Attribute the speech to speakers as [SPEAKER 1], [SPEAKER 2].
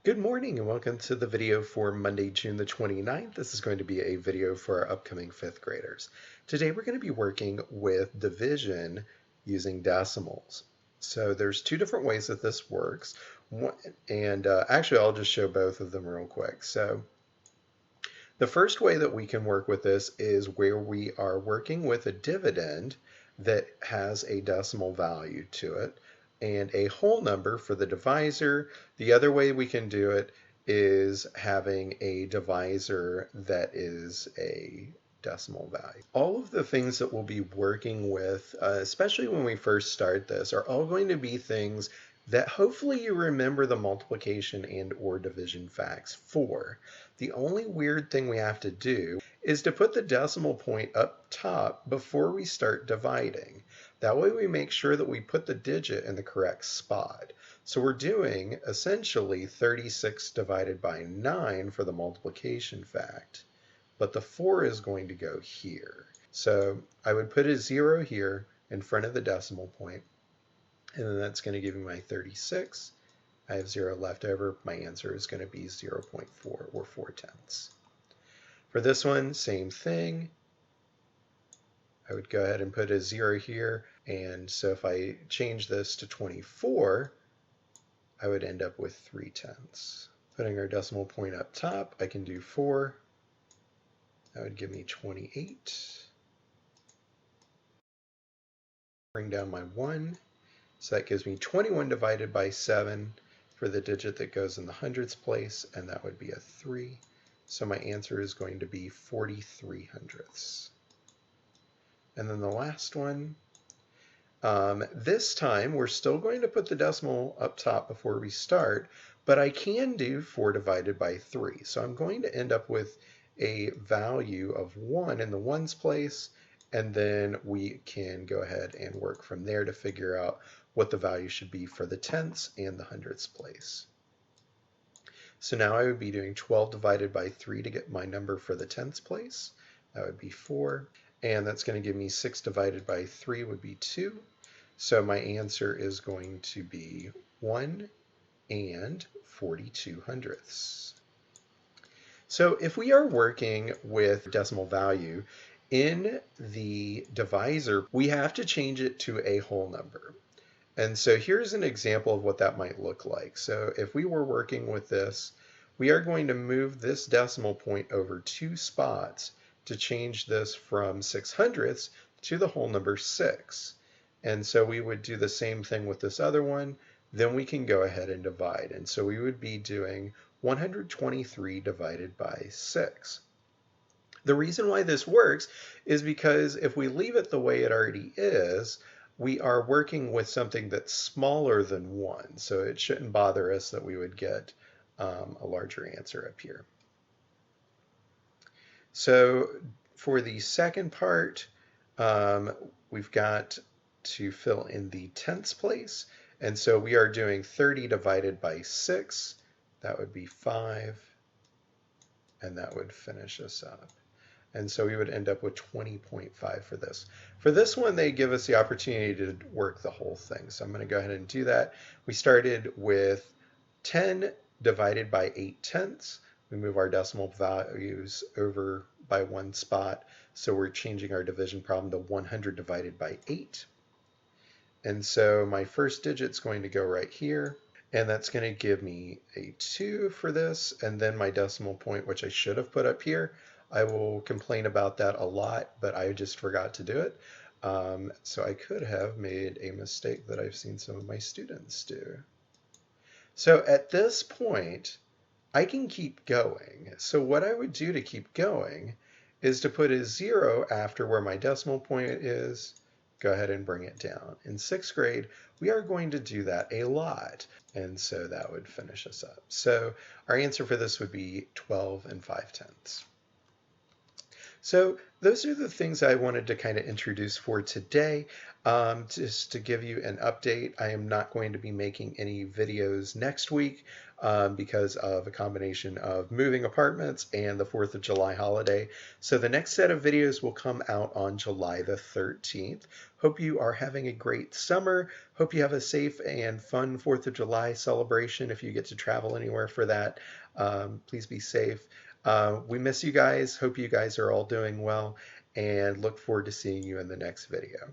[SPEAKER 1] Good morning and welcome to the video for Monday, June the 29th. This is going to be a video for our upcoming fifth graders. Today we're going to be working with division using decimals. So there's two different ways that this works. Actually I'll just show both of them real quick. So the first way that we can work with this is where we are working with a dividend that has a decimal value to it and a whole number for the divisor. The other way we can do it is having a divisor that is a decimal value. All of the things that we'll be working with, especially when we first start this, are all going to be things that hopefully you remember the multiplication and or division facts for. The only weird thing we have to do is to put the decimal point up top before we start dividing. That way we make sure that we put the digit in the correct spot. So we're doing essentially 36 divided by 9 for the multiplication fact, but the 4 is going to go here. So I would put a 0 here in front of the decimal point, and then that's going to give me my 36. I have 0 left over. My answer is going to be 0.4 or 4/10. For this one, same thing. I would go ahead and put a 0 here, and so if I change this to 24, I would end up with 3/10. Putting our decimal point up top, I can do 4. That would give me 28. Bring down my 1. So that gives me 21 divided by 7 for the digit that goes in the hundredths place, and that would be a 3. So my answer is going to be 43 hundredths. And then the last one, this time we're still going to put the decimal up top before we start, but I can do 4 divided by 3. So I'm going to end up with a value of 1 in the ones place, and then we can go ahead and work from there to figure out what the value should be for the tenths and the hundredths place. So now I would be doing 12 divided by 3 to get my number for the tenths place. That would be 4. And that's going to give me 6 divided by 3 would be 2. So my answer is going to be 1 and 42 hundredths. So if we are working with decimal value, in the divisor, we have to change it to a whole number. And so here's an example of what that might look like. So if we were working with this, we are going to move this decimal point over 2 spots to change this from 6 hundredths to the whole number 6. And so we would do the same thing with this other one. Then we can go ahead and divide. And so we would be doing 123 divided by 6. The reason why this works is because if we leave it the way it already is, we are working with something that's smaller than 1. So it shouldn't bother us that we would get a larger answer up here. So for the second part, we've got to fill in the tenths place. And so we are doing 30 divided by 6. That would be 5. And that would finish us up. And so we would end up with 20.5 for this. For this one, they give us the opportunity to work the whole thing. So I'm going to go ahead and do that. We started with 10 divided by 8/10. We move our decimal values over by 1 spot. So we're changing our division problem to 100 divided by 8. And so my first digit's going to go right here. And that's going to give me a 2 for this. And then my decimal point, which I should have put up here. I will complain about that a lot, but I just forgot to do it. So I could have made a mistake that I've seen some of my students do. So at this point, I can keep going. So what I would do to keep going is to put a 0 after where my decimal point is. Go ahead and bring it down. In 6th grade, we are going to do that a lot. And so that would finish us up. So our answer for this would be 12 5/10. So those are the things I wanted to kind of introduce for today. Just to give you an update, I am not going to be making any videos next week because of a combination of moving apartments and the 4th of July holiday. So the next set of videos will come out on July the 13th. Hope you are having a great summer. Hope you have a safe and fun 4th of July celebration if you get to travel anywhere for that. Please be safe. We miss you guys. Hope you guys are all doing well and look forward to seeing you in the next video.